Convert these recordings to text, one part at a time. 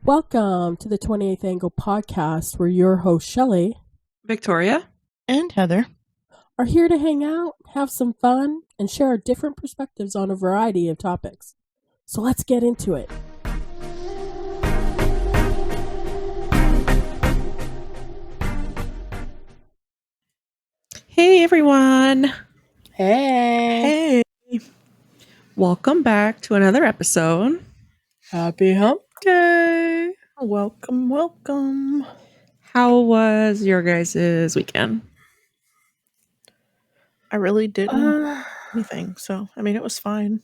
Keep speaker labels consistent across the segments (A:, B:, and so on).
A: Welcome to the 28th Angle podcast, where your host, Shelley,
B: Victoria,
C: and Heather
A: are here to hang out, have some fun, and share our different perspectives on a variety of topics. So let's get into it.
B: Hey everyone.
A: Hey.
B: Welcome back to another episode.
A: Happy Hump Day.
C: welcome.
B: How was your guys' weekend?
C: I really didn't do anything, so it was fine.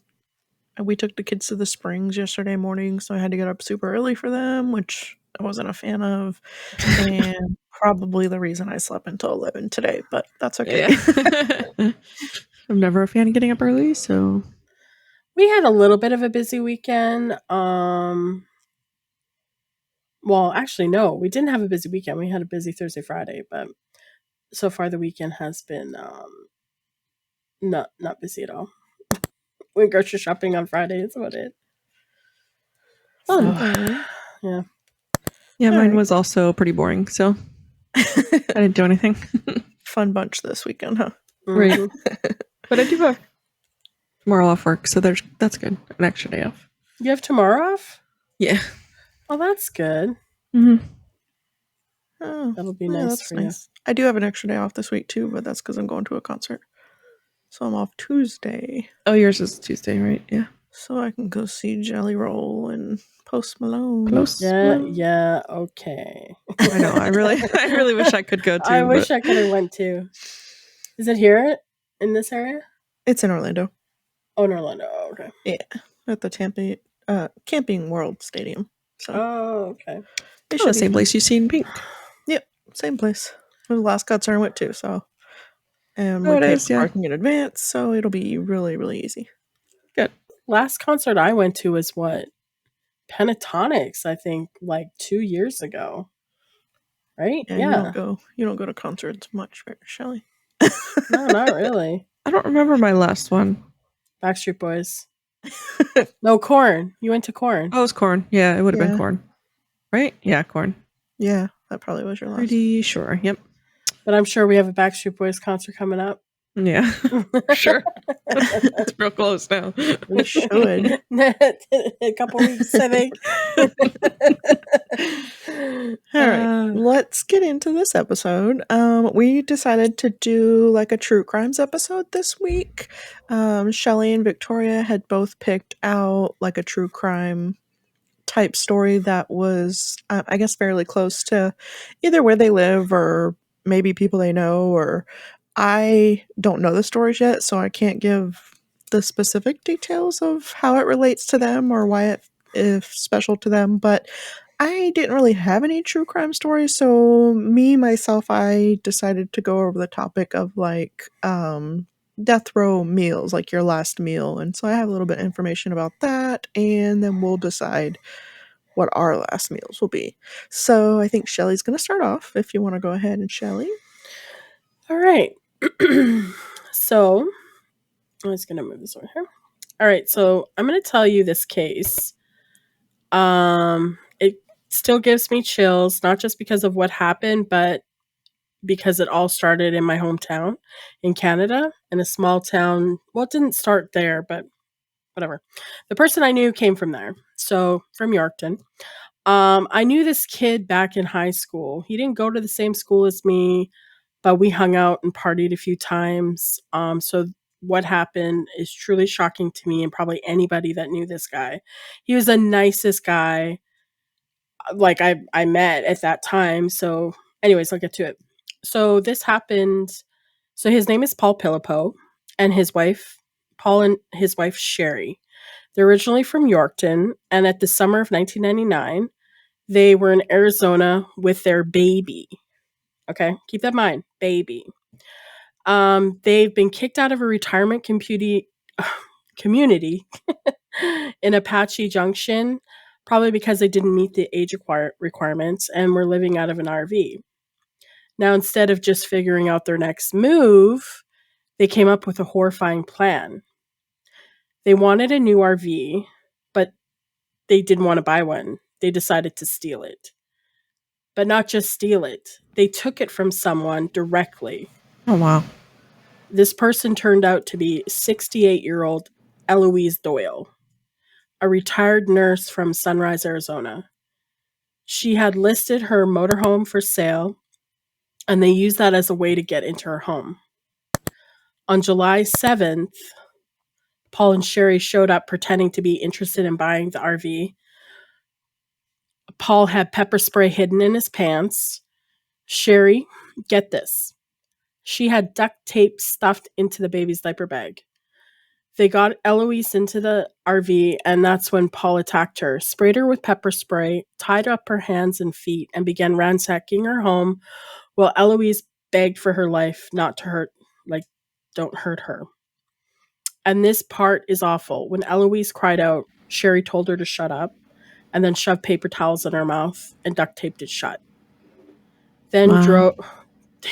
C: We took the kids to the Springs yesterday morning, so I had to get up super early for them, which I wasn't a fan of, and probably the reason I slept until 11 today, but that's okay.
B: Yeah. I'm never a fan of getting up early, so
A: We had a little bit of a busy weekend. Well, actually, no, we didn't have a busy weekend. We had a busy Thursday, Friday, but so far the weekend has been not busy at all. We went grocery shopping on Friday. That's about it.
B: fun.
A: Yeah.
B: Yeah,
C: All
B: mine
C: right.
B: was also pretty boring, so I didn't do anything.
C: Fun bunch this weekend, huh?
B: Right.
A: Mhm.
B: But I do have tomorrow off work, so that's good. An extra day off.
A: You have tomorrow off?
B: Yeah.
A: Oh, that's good.
B: Mm-hmm.
C: Oh,
A: That'll be
C: yeah,
A: nice
C: that's
A: for
C: nice. I do have an extra day off this week too, but that's because I'm going to a concert. So I'm off Tuesday,
B: Oh, yours is Tuesday, right? Yeah.
C: so I can go see Jelly Roll and Post Malone.
B: Close.
A: you. Yeah, okay.
B: I know. I really wish I could go too.
A: I wish I could have went too. Is it here in this area?
C: It's in Orlando.
A: Oh, in Orlando. Oh, okay.
C: Yeah, at the Camping World Stadium. So
A: Oh, okay.
C: it
B: Oh,
C: should
B: the
C: be
B: same
C: fun.
B: place you seen Pink.
C: Yep, same place. It was the last concert I went to, so and
B: Oh,
C: we
B: it
C: paid
B: is,
C: for
B: yeah.
C: parking in advance, so it'll be really, really easy.
A: Last concert I went to was what? Pentatonics, I think, like 2 years ago. Right?
C: Yeah,
A: Yeah.
C: you don't go to concerts much, right, Shelley?
A: No, not really.
B: I don't remember my last one.
A: Backstreet Boys. No, Korn. You went to Korn.
B: Oh, it was Corn. Yeah, it would have been
C: Yeah.
B: Corn. Right? Yeah, Corn.
C: Yeah, that probably was your last.
B: Pretty sure. Yep.
A: But I'm sure we have a Backstreet Boys concert coming up.
B: Yeah. Sure. It's real close now.
C: We should.
A: A couple weeks, I think.
C: All right, let's get into this episode. We decided to do like a true crimes episode this week. Shelley and Victoria had both picked out like a true crime type story that was, I guess, fairly close to either where they live or maybe people they know. Or I don't know the stories yet, so I can't give the specific details of how it relates to them or why it is special to them, but I didn't really have any true crime stories, so myself, I decided to go over the topic of like death row meals, like your last meal. And so I have a little bit of information about that, and then we'll decide what our last meals will be. So I think Shelley's going to start off, if you want to go ahead. And Shelley?
A: All right. So I'm just going to move this over here. All right. So I'm going to tell you this case. It still gives me chills, not just because of what happened, but because it all started in my hometown in Canada, in a small town. Well, it didn't start there, but whatever. The person I knew came from there. So from Yorkton. I knew this kid back in high school. He didn't go to the same school as me, but we hung out and partied a few times. So what happened is truly shocking to me and probably anybody that knew this guy. He was the nicest guy like I met at that time. So anyways, I'll get to it. So this happened. So his name is Paul Pilipo, and Paul and his wife Sherry. They're originally from Yorkton, and at the summer of 1999, they were in Arizona with their baby. Okay, keep that in mind, baby. They've been kicked out of a retirement community in Apache Junction, probably because they didn't meet the age requirements and were living out of an RV. Now, instead of just figuring out their next move, they came up with a horrifying plan. They wanted a new RV, but they didn't want to buy one. they decided to steal it. But not just steal it, they took it from someone directly.
B: Oh, wow.
A: This person turned out to be 68-year-old Eloise Doyle, a retired nurse from Sunrise, Arizona. She had listed her motorhome for sale, and they used that as a way to get into her home. On July 7th, Paul and Sherry showed up pretending to be interested in buying the RV. Paul had pepper spray hidden in his pants. Sherry, get this, she had duct tape stuffed into the baby's diaper bag. They got Eloise into the RV, and that's when Paul attacked her, sprayed her with pepper spray, tied up her hands and feet, and began ransacking her home while Eloise begged for her life not to hurt, like, don't hurt her. And this part is awful. When Eloise cried out, Sherry told her to shut up and then shoved paper towels in her mouth and duct taped it shut. Then
B: Wow.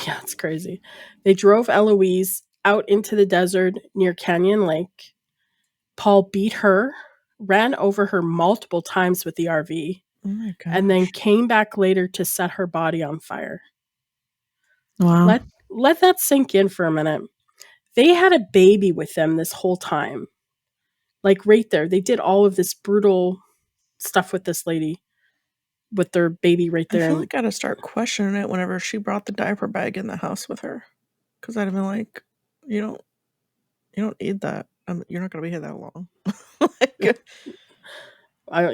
A: yeah, it's crazy. They drove Eloise out into the desert near Canyon Lake. Paul beat her, ran over her multiple times with the RV,
C: Oh my gosh.
A: and then came back later to set her body on fire.
B: Wow.
A: Let that sink in for a minute. They had a baby with them this whole time. Like right there. They did all of this brutal stuff with this lady, with their baby right there.
C: I feel like I gotta start questioning it whenever she brought the diaper bag in the house with her. Because I'd have been like, you don't need that. You're not gonna be here that long. Like,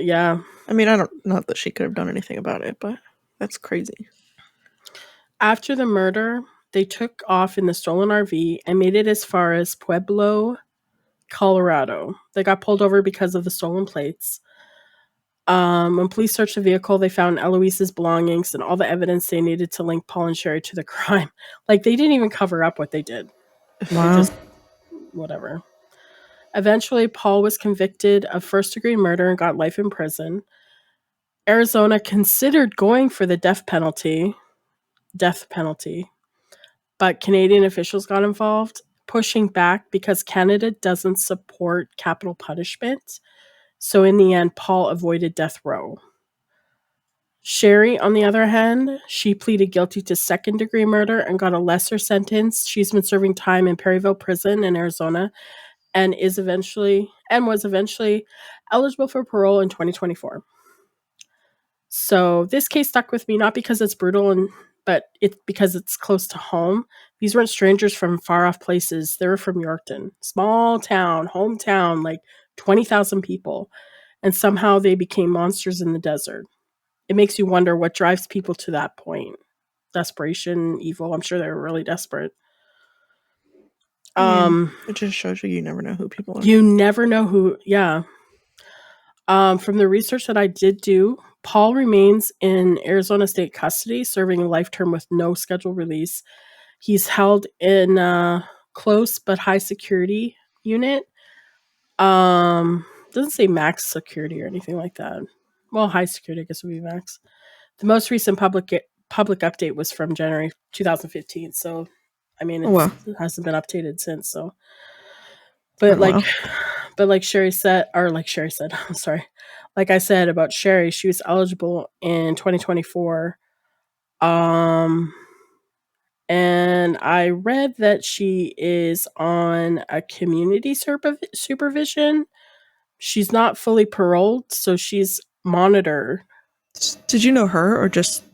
A: Yeah.
C: I mean, not that she could have done anything about it, but that's crazy.
A: After the murder, they took off in the stolen RV and made it as far as Pueblo, Colorado. They got pulled over because of the stolen plates. When police searched the vehicle, they found Eloise's belongings and all the evidence they needed to link Paul and Sherry to the crime. Like, they didn't even cover up what they did. They
B: Wow.
A: just, whatever. Eventually, Paul was convicted of first-degree murder and got life in prison. Arizona considered going for the death penalty, but Canadian officials got involved, pushing back because Canada doesn't support capital punishment. So in the end, Paul avoided death row. Sherry, on the other hand, she pleaded guilty to second-degree murder and got a lesser sentence. She's been serving time in Perryville Prison in Arizona and was eventually eligible for parole in 2024. So this case stuck with me, not because it's brutal, but it's because it's close to home. These weren't strangers from far off places. They were from Yorkton, small town, hometown, like 20,000 people. And somehow they became monsters in the desert. It makes you wonder what drives people to that point. Desperation, evil. I'm sure they were really desperate.
C: I mean, it just shows you never know who people are.
A: You never know who, yeah. From the research that I did do, Paul remains in Arizona state custody, serving a life term with no scheduled release. He's held in a close but high security unit. Doesn't say max security or anything like that. Well, high security, I guess, would be max. The most recent public update was from January 2015. So, I mean, it hasn't been updated since. So, but like Sherry said, I'm sorry. Like I said about Sherry, she was eligible in 2024. And I read that she is on a community supervision. She's not fully paroled, so she's monitored.
B: Did you know her or just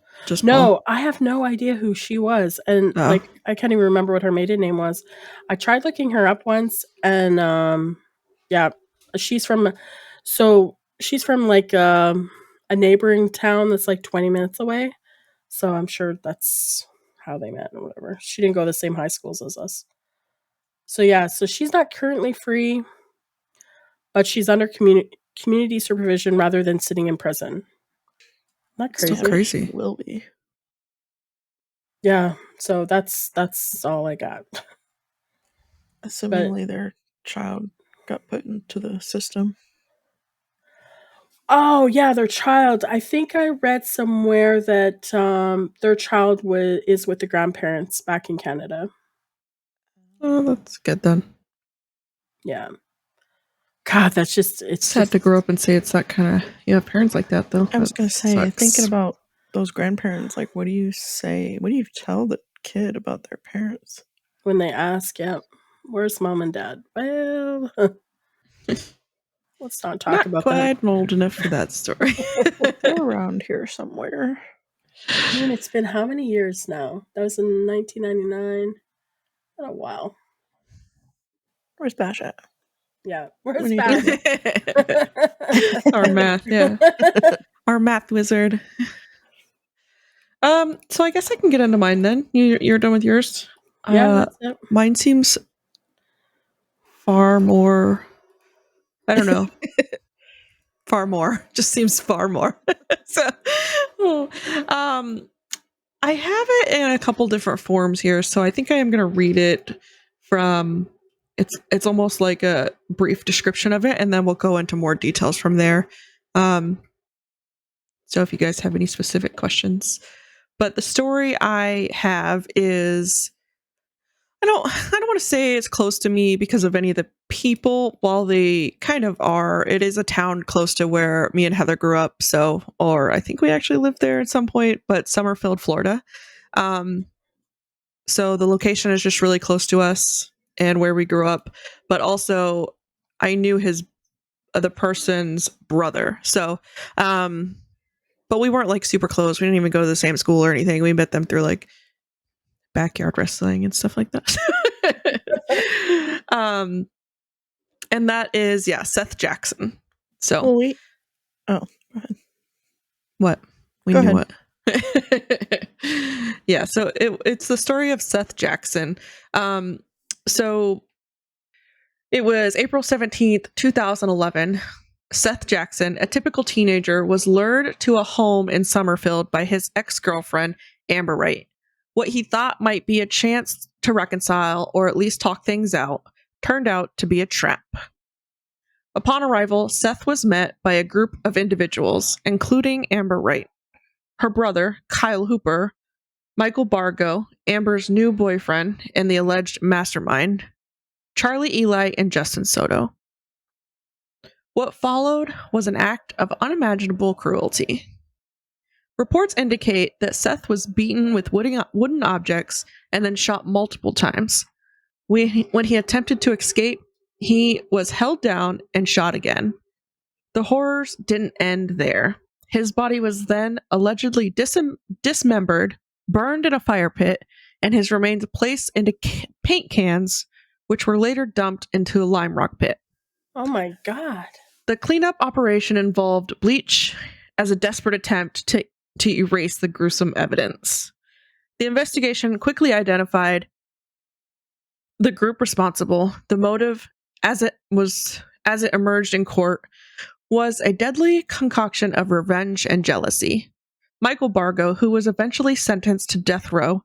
A: No,
B: Paul?
A: I have no idea who she was. And like, I can't even remember what her maiden name was. I tried looking her up once, and yeah, she's from like a neighboring town that's like 20 minutes away. So I'm sure that's how they met or whatever. She didn't go to the same high schools as us. So yeah, so she's not currently free, but she's under community supervision rather than sitting in prison. Not crazy.
B: Still crazy.
C: She will be.
A: Yeah, so that's all I got.
C: Assumingly their child got put into the system.
A: Oh yeah, their child. I think I read somewhere that their child is with the grandparents back in Canada.
B: Oh, that's good then.
A: Yeah. God, that's just it's
B: Sad
A: just
B: to grow up and say it's that kind of, you have parents like that though.
C: I was
B: That
C: gonna say,
B: sucks.
C: thinking about those grandparents, like, what do you say? What do you tell the kid about their parents?
A: when they ask, yeah, where's mom and dad? Well, let's not talk
B: Not
A: about that.
B: quite old enough for that story.
C: They're around here somewhere.
A: I mean, it's been how many years now? That was in 1999. Oh, wow.
C: Where's Bash at?
A: Yeah.
C: We
A: Where's
C: need
A: Bash?
B: Our math, yeah. Our math wizard. So I guess I can get into mine then. You're done with yours?
A: Yeah, that's it.
B: Mine seems far more, I don't know. Far more. Just seems far more. So I have it in a couple different forms here, so I think I am going to read it from it's almost like a brief description of it, and then we'll go into more details from there. So if you guys have any specific questions, but the story I have is I don't want to say it's close to me because of any of the people. While they kind of are, it is a town close to where me and Heather grew up. So, or I think we actually lived there at some point, but Summerfield, Florida. Um, so the location is just really close to us and where we grew up. But also, I knew the person's brother. So, but we weren't like super close. We didn't even go to the same school or anything. We met them through like backyard wrestling and stuff like that. And that is Seth Jackson. So
C: Well, oh, go ahead.
B: what we
C: Go
B: knew
C: ahead.
B: what. Yeah, so it's the story of Seth Jackson. So it was April 17th, 2011. Seth Jackson, a typical teenager, was lured to a home in Summerfield by his ex-girlfriend, Amber Wright. What he thought might be a chance to reconcile or at least talk things out turned out to be a trap. Upon arrival, Seth was met by a group of individuals, including Amber Wright, her brother, Kyle Hooper, Michael Bargo, Amber's new boyfriend and the alleged mastermind, Charlie Eli, and Justin Soto. What followed was an act of unimaginable cruelty. Reports indicate that Seth was beaten with wooden objects and then shot multiple times. When he attempted to escape, he was held down and shot again. The horrors didn't end there. His body was then allegedly dismembered, burned in a fire pit, and his remains placed into paint cans, which were later dumped into a lime rock pit.
A: Oh my God.
B: The cleanup operation involved bleach as a desperate attempt to erase the gruesome evidence. The investigation quickly identified the group responsible. The motive, as it emerged in court, was a deadly concoction of revenge and jealousy. Michael Bargo, who was eventually sentenced to death row,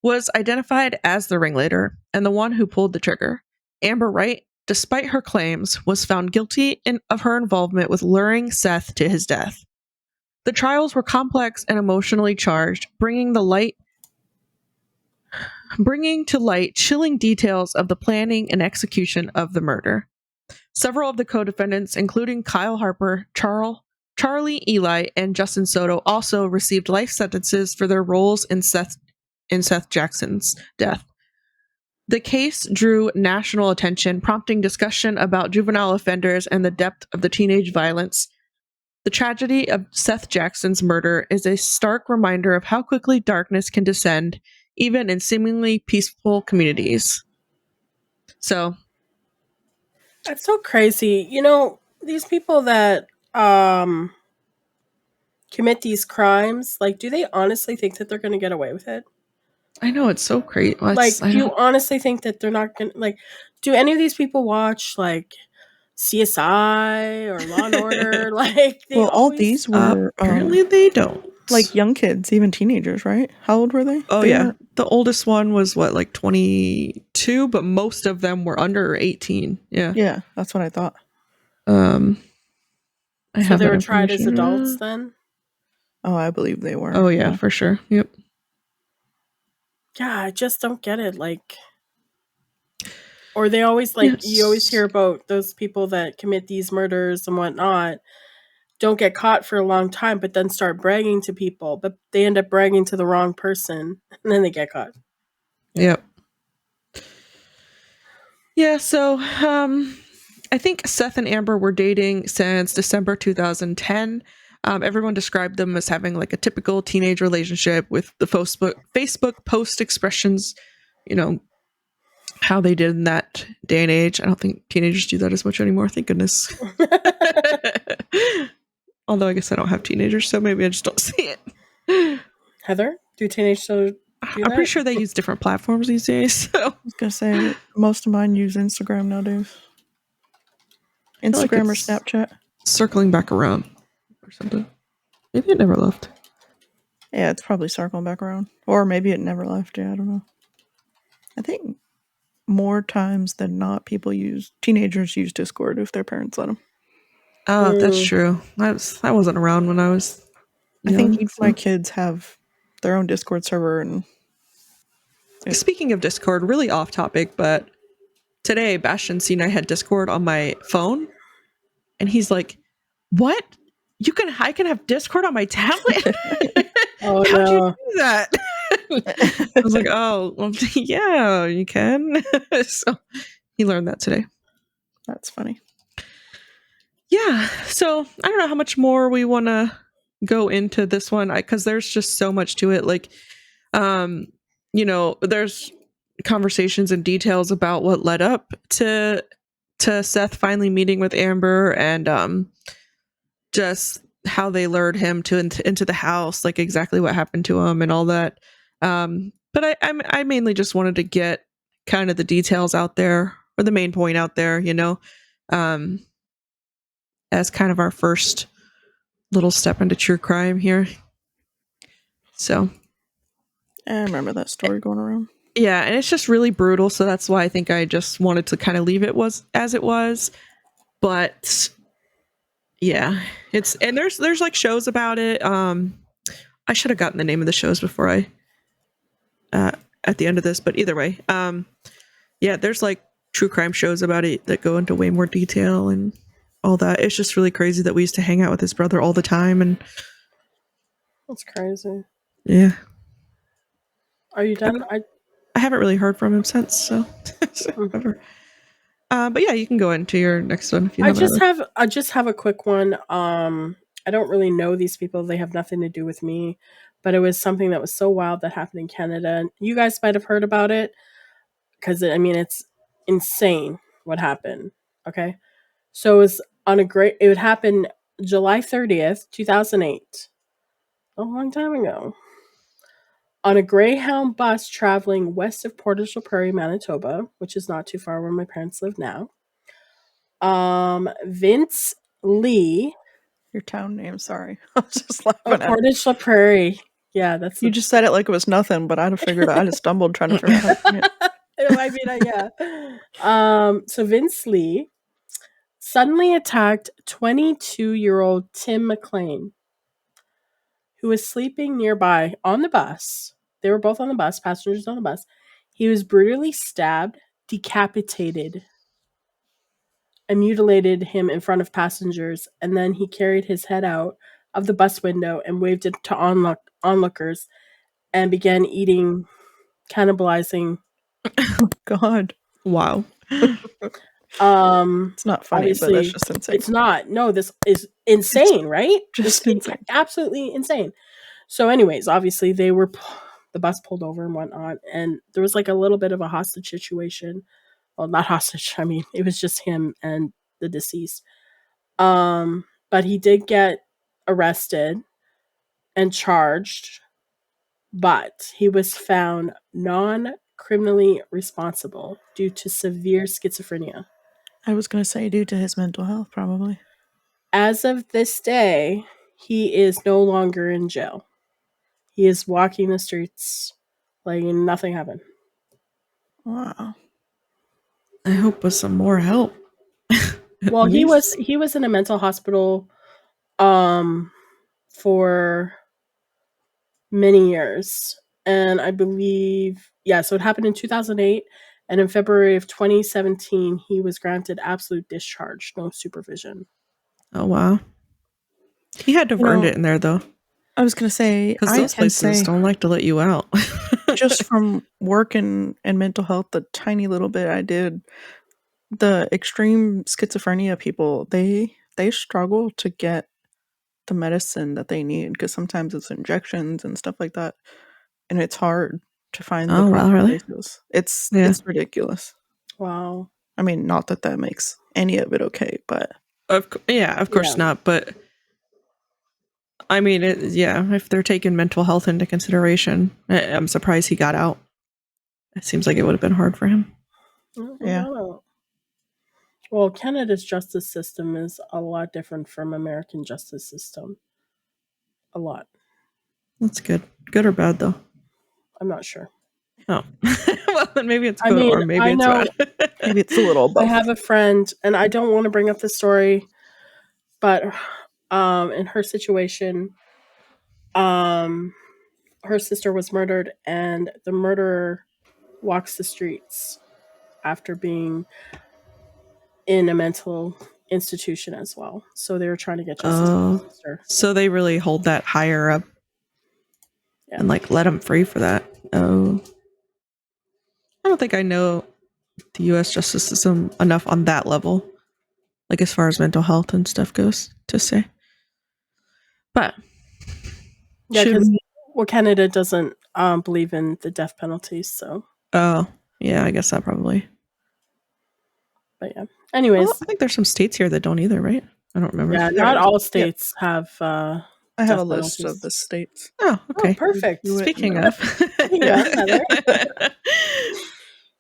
B: was identified as the ringleader and the one who pulled the trigger. Amber Wright, despite her claims, was found guilty of her involvement with luring Seth to his death. The trials were complex and emotionally charged, bringing to light chilling details of the planning and execution of the murder. Several of the co-defendants, including Kyle Harper, Charlie Eli, and Justin Soto, also received life sentences for their roles in Seth Jackson's death. The case drew national attention, prompting discussion about juvenile offenders and the depth of the teenage violence. The tragedy of Seth Jackson's murder is a stark reminder of how quickly darkness can descend, even in seemingly peaceful communities. So,
A: That's so crazy. These people that commit these crimes, like, do they honestly think that they're going to get away with it?
B: I know it's so crazy.
A: Like, do you honestly think that they're not going to, like, do any of these people watch, like, CSI or Law and Order? Like, they
C: all these were
B: apparently they don't.
C: like young kids, even teenagers, right? How old were they?
B: Oh, yeah. The oldest one was like 22, but most of them were under 18. Yeah.
C: Yeah, that's what I thought.
A: So they were tried as adults then?
C: Oh, I believe they were.
B: Oh, yeah, for sure. Yep.
A: Yeah, I just don't get it. Like, Or they always you always
B: Yes.
A: hear about those people that commit these murders and whatnot, don't get caught for a long time, but then start bragging to people, but they end up bragging to the wrong person, and then they get caught. Yeah.
B: Yep. Yeah, so I think Seth and Amber were dating since December 2010. Everyone described them as having like a typical teenage relationship with the Facebook post expressions, you know, how they did in that day and age. I don't think teenagers do that as much anymore, thank goodness. Although I guess I don't have teenagers, so maybe I just don't see it.
A: Heather, do teenage children do
B: I'm pretty
A: that?
B: sure they use different platforms these days. So
C: I was gonna say most of mine use Instagram nowadays.
B: feel like
C: Instagram or
B: it's
C: Snapchat.
B: circling back around or something. Maybe it never left.
C: Yeah, it's probably circling back around. Or maybe it never left. Yeah, I don't know. I think more times than not, teenagers use Discord if their parents let them.
B: Oh, that's true. I wasn't around when I was
C: I think
B: young.
C: even
B: So.
C: my kids have their own Discord server. And
B: Speaking of Discord, really off topic, but today Bastian seen I had Discord on my phone, and he's like, "What? I can have Discord on my tablet?
A: Oh
B: How'd you
A: no.
B: do that?" I was like, "Oh, well, yeah, you can." So he learned that today.
C: That's funny.
B: Yeah. So I don't know how much more we want to go into this one because there's just so much to it. Like, there's conversations and details about what led up to Seth finally meeting with Amber and just how they lured him into the house, like exactly what happened to him and all that. But I mainly just wanted to get kind of the details out there or the main point out there, as kind of our first little step into true crime here. So
C: I remember that story going around.
B: yeah, and it's just really brutal. So that's why I think I just wanted to kind of leave it as it was. But yeah, there's like shows about it. I should have gotten the name of the shows before I at the end of this, but either way, yeah, there's like true crime shows about it that go into way more detail and all that. It's just really crazy that we used to hang out with his brother all the time, and
A: That's crazy.
B: yeah.
A: Are you done?
B: I haven't really heard from him since, so whatever. But yeah, you can go into your next one if you
A: I
B: have
A: just
B: another.
A: have a quick one. I don't really know these people. They have nothing to do with me, but it was something that was so wild that happened in Canada. You guys might have heard about it because I mean it's insane what happened. Okay, so it was it would happen July 30th, 2008, a long time ago, on a Greyhound bus traveling west of Portage la Prairie, Manitoba, which is not too far where my parents live now. Vince Lee.
C: Your town name, sorry. I was just laughing at it.
A: Portage la Prairie. Yeah, that's
C: You just said it like it was nothing, but I'd have figured I'd have stumbled trying to figure out how to say it.
A: I mean, yeah. So Vince Lee suddenly attacked 22-year-old Tim McLean, who was sleeping nearby on the bus. They were both on the bus, passengers on the bus. He was brutally stabbed, decapitated, and mutilated him in front of passengers, and then he carried his head out of the bus window and waved it to onlookers and began eating, cannibalizing.
C: Oh, God.
B: Wow.
C: It's not funny, but that's
A: Obviously,
C: just insane.
A: it's not. No, this is insane, right?
C: Just
A: It's
C: insane.
A: absolutely insane. So, anyways, obviously the bus pulled over and whatnot, and there was like a little bit of a hostage situation. Well, not hostage. I mean, it was just him and the deceased. But he did get arrested and charged, but he was found non-criminally responsible due to severe schizophrenia.
C: I was going to say due to his mental health, probably.
A: As of this day, he is no longer in jail. He is walking the streets like nothing happened.
C: Wow.
B: I hope with some more help.
A: Well, he was in a mental hospital for many years. And I believe, yeah, so it happened in 2008. And in February of 2017, he was granted absolute discharge, no supervision.
B: Oh, wow. He had to have earned it in there, though.
C: I was going to say,
B: Because
C: I
B: those
C: can
B: places
C: say,
B: don't like to let you out.
C: just from work and mental health, the tiny little bit I did, the extreme schizophrenia people, they struggle to get the medicine that they need because sometimes it's injections and stuff like that, and it's hard to find the
B: Oh, wow,
C: proper
B: really?
C: places. It's
B: Yeah.
C: ridiculous.
A: Wow.
C: I mean, not that makes any of it okay, but
B: Of course not. But I mean, if they're taking mental health into consideration, I'm surprised he got out. It seems like it would have been hard for him.
C: yeah.
A: Well, Canada's justice system is a lot different from American justice system. A lot.
B: That's good. Good or bad, though?
A: I'm not sure.
B: Oh. Well, then maybe it's good or maybe
A: I
B: it's
A: know,
B: bad.
C: Maybe it's a little both.
A: I have a friend, and I don't want to bring up the story, but in her situation, her sister was murdered, and the murderer walks the streets after being in a mental institution as well. So they were trying to get justice for her sister.
B: So they really hold that higher up and like let him free for that. Oh. I don't think I know the U.S. justice system enough on that level, like as far as mental health and stuff goes, to say. But
A: yeah, because Canada doesn't believe in the death penalty, so.
B: Oh, yeah, I guess that probably.
A: But yeah. Anyways,
B: well, I think there's some states here that don't either, right? I don't remember.
A: Yeah, not all states have.
C: I have a list of the states.
B: Oh, okay.
A: Oh, perfect.
B: Speaking of,
A: Heather.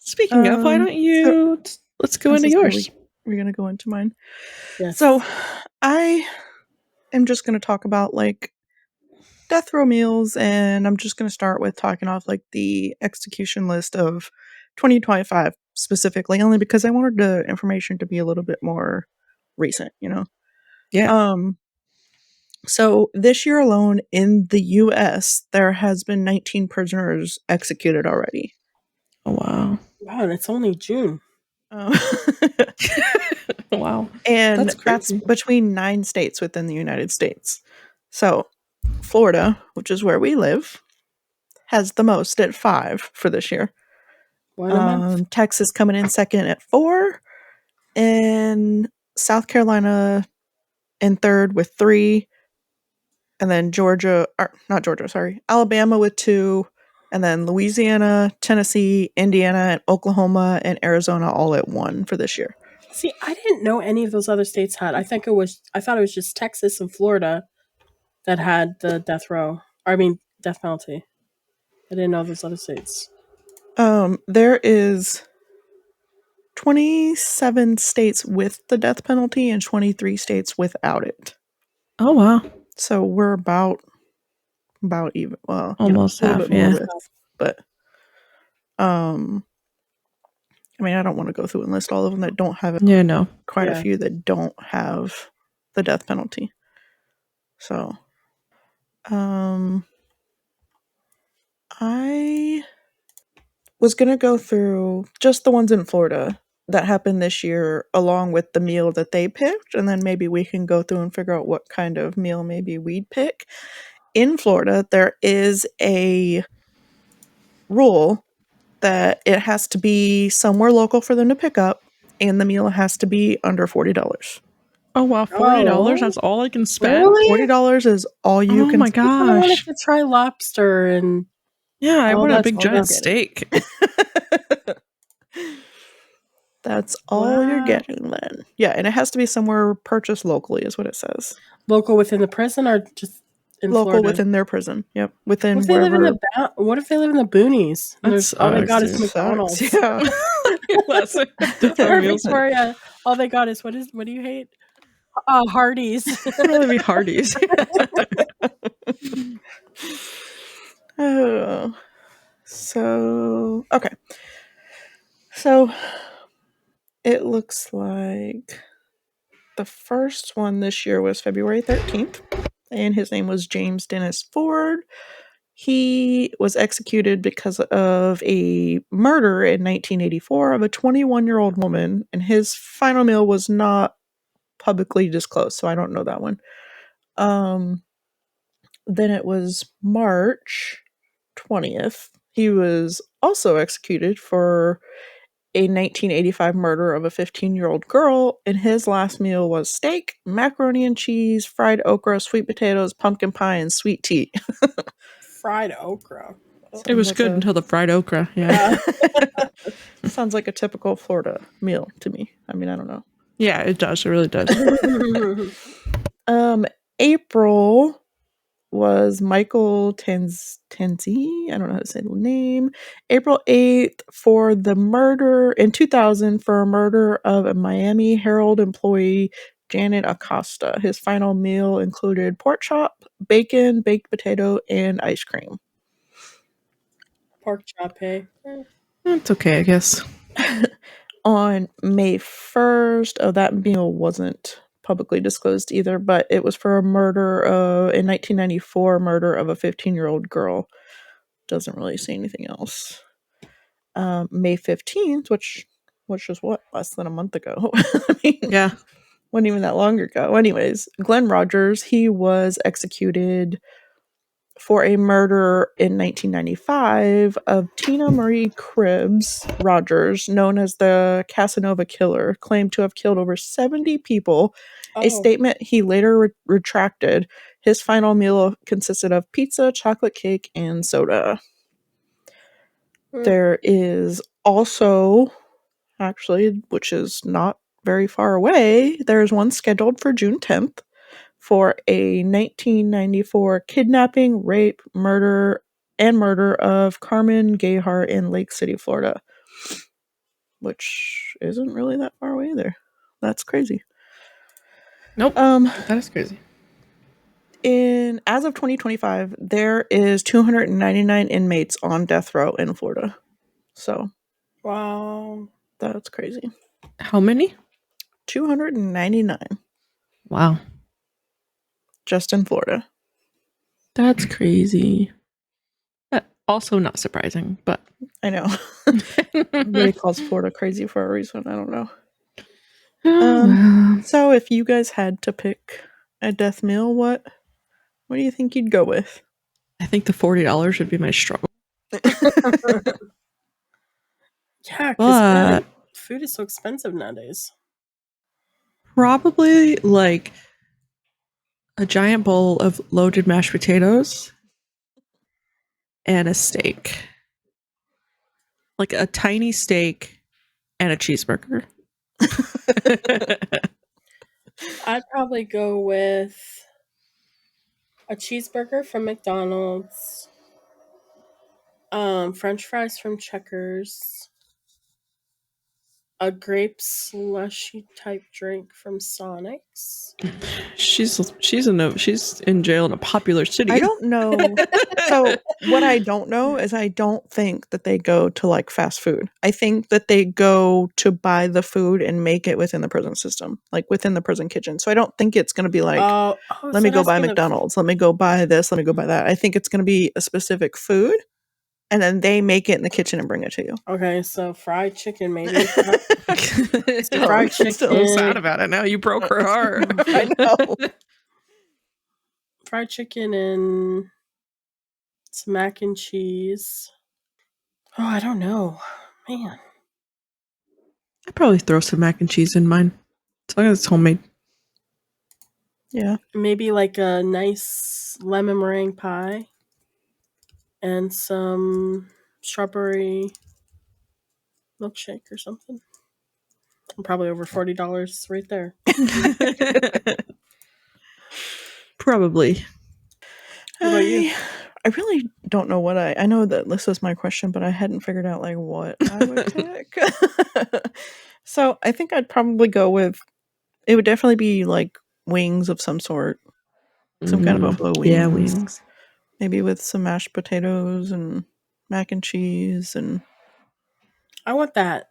B: Speaking of, why don't you let's go into yours?
C: We're gonna go into mine.
A: Yes.
C: So, I am just gonna talk about like death row meals, and I'm just gonna start with talking off like the execution list of 2025 specifically, only because I wanted the information to be a little bit more recent, you know.
B: Yeah.
C: So this year alone in the US, there has been 19 prisoners executed already.
B: Oh, wow.
A: Wow, and it's only June.
B: Wow.
C: And that's between 9 states within the United States. So Florida, which is where we live, has the most at 5 for this year.
A: One a month.
C: Texas coming in second at 4. And South Carolina in third with 3. And then Alabama with 2. And then Louisiana, Tennessee, Indiana, and Oklahoma, and Arizona all at 1 for this year.
A: See, I didn't know any of those other states had. I thought it was just Texas and Florida that had the death penalty. I didn't know those other states.
C: There is 27 states with the death penalty and 23 states without it.
B: Oh, wow.
C: So we're about even. Well,
B: almost
C: a little
B: half,
C: bit more but I mean, I don't want to go through and list all of them that don't have it.
B: Yeah, no.
C: Quite a few that don't have the death penalty. So, I was going to go through just the ones in Florida that happened this year along with the meal that they picked, and then maybe we can go through and figure out what kind of meal maybe we'd pick. In Florida, there is a rule that it has to be somewhere local for them to pick up, and the meal has to be under $40.
B: Oh, wow, $40? That's all I can spend?
A: Really?
C: $40 is all you can
B: spend. Oh, my
A: I wanted
B: gosh.
A: to try lobster and...
B: Yeah, I want a big giant steak.
C: That's all you're getting then. Yeah, and it has to be somewhere purchased locally is what it says.
A: Local within the prison or just in
C: local
A: Florida?
C: Within their prison. Yep. Within
A: what if they live in what if they live in the boonies? And all they got is McDonald's.
C: Yeah.
A: Or Victoria, all they got is what do you hate? Hardee's.
B: I'd rather be Hardee's.
C: Oh. So okay. So it looks like the first one this year was February 13th, and his name was James Dennis Ford. He was executed because of a murder in 1984 of a 21-year-old woman, and his final meal was not publicly disclosed, so I don't know that one. Then it was March 20th. He was also executed for a 1985 murder of a 15-year-old girl, and his last meal was steak, macaroni and cheese, fried okra, sweet potatoes, pumpkin pie, and sweet tea.
A: Fried okra.
B: It was good until the fried okra. Yeah.
C: Sounds like a typical Florida meal to me. I mean, I don't know.
B: Yeah, it does. It really does.
C: April was Michael Tanzi. I don't know how to say the name. April 8th for the murder in 2000 for a murder of a Miami Herald employee, Janet Acosta. His final meal included pork chop, bacon, baked potato, and ice cream.
A: Pork chop, hey?
B: It's okay, I guess.
C: On May 1st, that meal wasn't publicly disclosed either, but it was for a murder in 1994, murder of a 15-year-old girl. Doesn't really say anything else. May 15th, which was what, less than a month ago. I mean,
B: Yeah.
C: wasn't even that long ago. Anyways, Glenn Rogers, he was executed for a murder in 1995 of Tina Marie Cribbs Rogers, known as the Casanova Killer, claimed to have killed over 70 people, a statement he later retracted. His final meal consisted of pizza, chocolate cake, and soda. There is also, actually, which is not very far away, there's one scheduled for June 10th. For a 1994 kidnapping, rape, murder of Carmen Gayhart in Lake City, Florida, which isn't really that far away either. That's crazy.
B: Nope. That is crazy.
C: As of 2025, there is 299 inmates on death row in Florida. So,
A: wow,
C: that's crazy.
B: How many?
C: 299.
B: Wow.
C: Just in Florida.
B: That's crazy. Also not surprising, but
C: I know. Everybody calls Florida crazy for a reason. I don't know. So if you guys had to pick a death meal, what do you think you'd go with?
B: I think the $40 would be my struggle.
A: Yeah, because food is so expensive nowadays.
B: Probably like a giant bowl of loaded mashed potatoes and a steak. Like a tiny steak and a cheeseburger.
A: I'd probably go with a cheeseburger from McDonald's, French fries from Checkers, a grape slushy type drink from Sonic's.
B: She's in jail in a popular city.
C: I don't know. So what I don't know is I don't think that they go to like fast food. I think that they go to buy the food and make it within the prison system, like within the prison kitchen. So I don't think it's going to be like, let me go buy McDonald's, let me go buy this, let me go buy that. I think it's going to be a specific food, and then they make it in the kitchen and bring it to you.
A: Okay, so fried chicken maybe. Fried chicken.
B: Still sad about it now. You broke her heart.
C: I know.
A: Fried chicken and some mac and cheese. Oh, I don't know. Man.
B: I'd probably throw some mac and cheese in mine. As long as it's homemade.
C: Yeah.
A: Maybe like a nice lemon meringue pie and some strawberry milkshake or something. I'm probably over $40 right there.
B: Probably.
A: What about you?
C: I really don't know what I know that this was my question, but I hadn't figured out like what I would pick. So I think I'd probably go with, it would definitely be like wings of some sort. Some kind of buffalo wings.
B: Yeah, wings.
C: Maybe with some mashed potatoes and mac and cheese, and
A: I want that.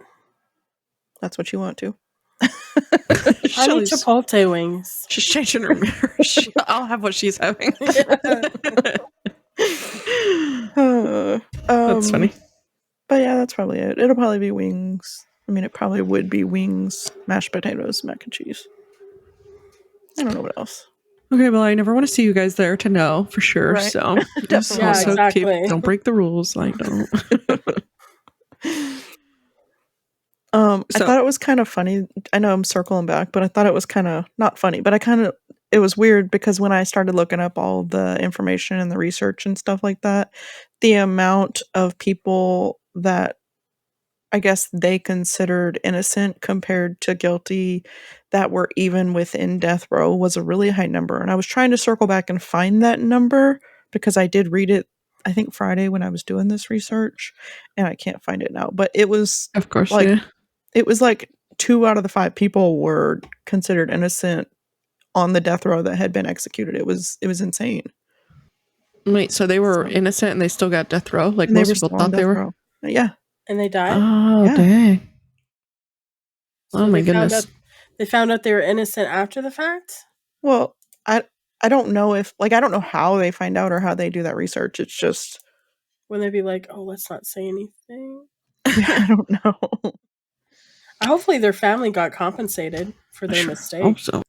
C: That's what you want to.
A: I need Chipotle wings.
B: She's changing her marriage. I'll have what she's having. That's funny.
C: But yeah, that's probably it. It'll probably be wings. I mean, it probably would be wings, mashed potatoes, mac and cheese. I don't know what else.
B: Okay, well, I never want to see you guys there to know for sure.
C: Right.
B: So just
C: Definitely
B: also
A: not.
B: keep,
A: Exactly.
B: don't break the rules. Like, don't.
C: I
B: So-
C: thought it was kind of funny. I know I'm circling back, but I thought it was kind of not funny, but it was weird because when I started looking up all the information and the research and stuff like that, the amount of people that I guess they considered innocent compared to guilty that were even within death row was a really high number. And I was trying to circle back and find that number because I did read it, I think Friday when I was doing this research, and I can't find it now. But it was
B: Of course,
C: like,
B: yeah.
C: it was like 2 out of the 5 people were considered innocent on the death row that had been executed. It was insane.
B: Wait, so they were
C: So-
B: innocent and they still got death row? Like
C: And they
B: most
C: were
B: people
C: still on
B: thought they
C: death
B: were?
C: row. Yeah.
A: And they died.
B: Oh,
C: Yeah.
B: dang.
A: So
B: Oh my
A: they
B: goodness.
A: found out they were innocent after the fact.
C: Well, I don't know if I don't know how they find out or how they do that research. It's just
A: When they'd be like, "Oh, let's not say anything."
C: I don't know.
A: Hopefully, their family got compensated for their
B: Sure,
A: mistake,
B: hope so.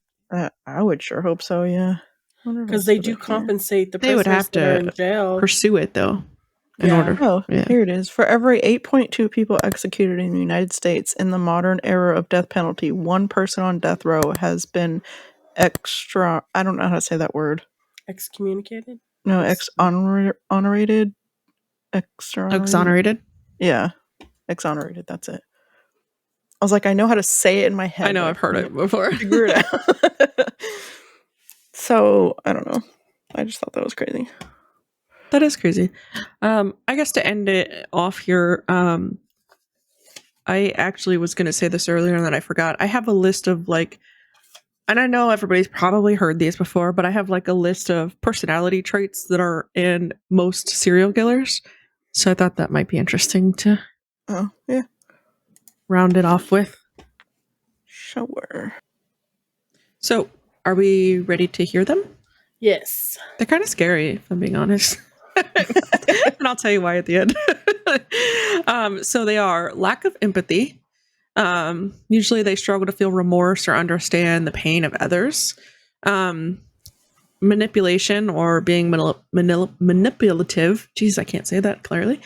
C: I would sure hope so. Yeah,
A: because they do compensate the
B: They would
A: prisoners
B: have
A: that are in
B: to
A: jail.
B: pursue it though, in
A: Yeah.
B: order.
C: Oh,
B: Yeah.
C: here it is. For every 8.2 people executed in the United States in the modern era of death penalty, one person on death row has been I don't know how to say that word.
A: Excommunicated.
C: No, honorated.
B: Exonerated.
C: Yeah, exonerated. That's it. I was like, I know how to say it in my head.
B: I know,
C: but
B: I've heard it
C: can't
B: before.
C: figure it out. So I don't know. I just thought that was crazy.
B: That is crazy. I guess to end it off here, I actually was going to say this earlier and then I forgot. I have a list of and I know everybody's probably heard these before, but I have like a list of personality traits that are in most serial killers. So I thought that might be interesting to
C: Oh, yeah.
B: round it off with.
C: Sure.
B: So, are we ready to hear them?
A: Yes.
B: They're kind of scary, if I'm being honest. And I'll tell you why at the end. So they are lack of empathy. Usually they struggle to feel remorse or understand the pain of others. Manipulation or being manipulative. Jeez, I can't say that clearly.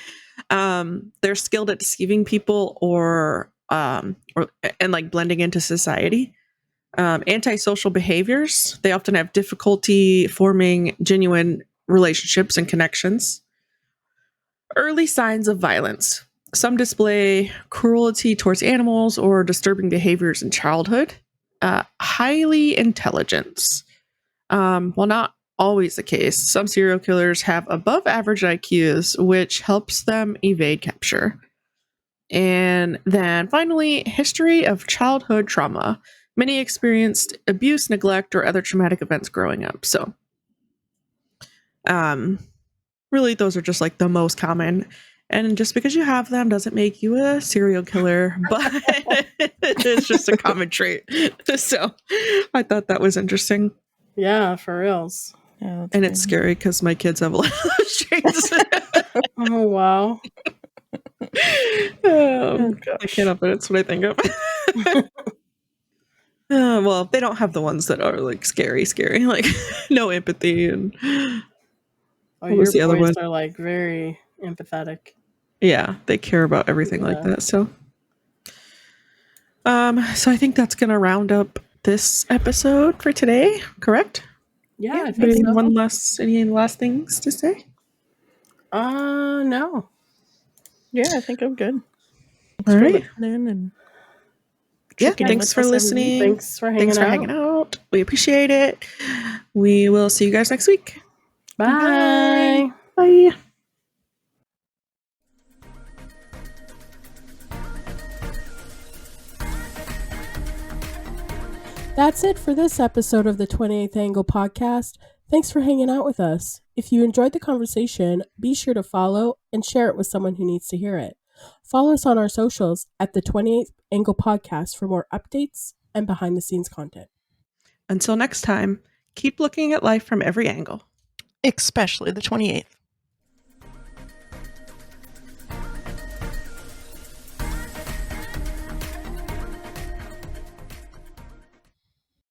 B: They're skilled at deceiving people or like blending into society. Antisocial behaviors. They often have difficulty forming genuine relationships and connections. Early signs of violence. Some display cruelty towards animals or disturbing behaviors in childhood. Highly intelligence. While not always the case, some serial killers have above average IQs, which helps them evade capture. And then finally, history of childhood trauma. Many experienced abuse, neglect, or other traumatic events growing up. So, really, those are just like the most common. And just because you have them doesn't make you a serial killer, but it's just a common trait. So, I thought that was interesting.
A: Yeah, for reals.
C: Yeah,
B: And it's scary because my kids have a lot of those traits.
A: Oh wow.
B: I can't help it. It's what I think of. Well, they don't have the ones that are like scary, like no empathy and
A: Oh,
B: what
A: your
B: was the other
A: boys
B: one?
A: are like very empathetic.
B: Yeah, they care about everything like that. So I think that's gonna round up this episode for today, correct?
A: Yeah, I think
B: Any
A: so.
B: any last things to say?
A: No.
C: Yeah, I think I'm good.
B: All
C: Thanks for
B: right.
C: listening and
B: Yeah,
C: checking in
B: thanks
C: with
B: for
C: us every week.
B: listening.
A: Thanks for hanging out.
B: We appreciate it. We will see you guys next week.
A: Bye.
B: Bye.
A: That's it for this episode of the 28th Angle podcast. Thanks for hanging out with us. If you enjoyed the conversation, be sure to follow and share it with someone who needs to hear it. Follow us on our socials at the 28th Angle podcast for more updates and behind the scenes content.
B: Until next time, keep looking at life from every angle.
C: Especially the 28th.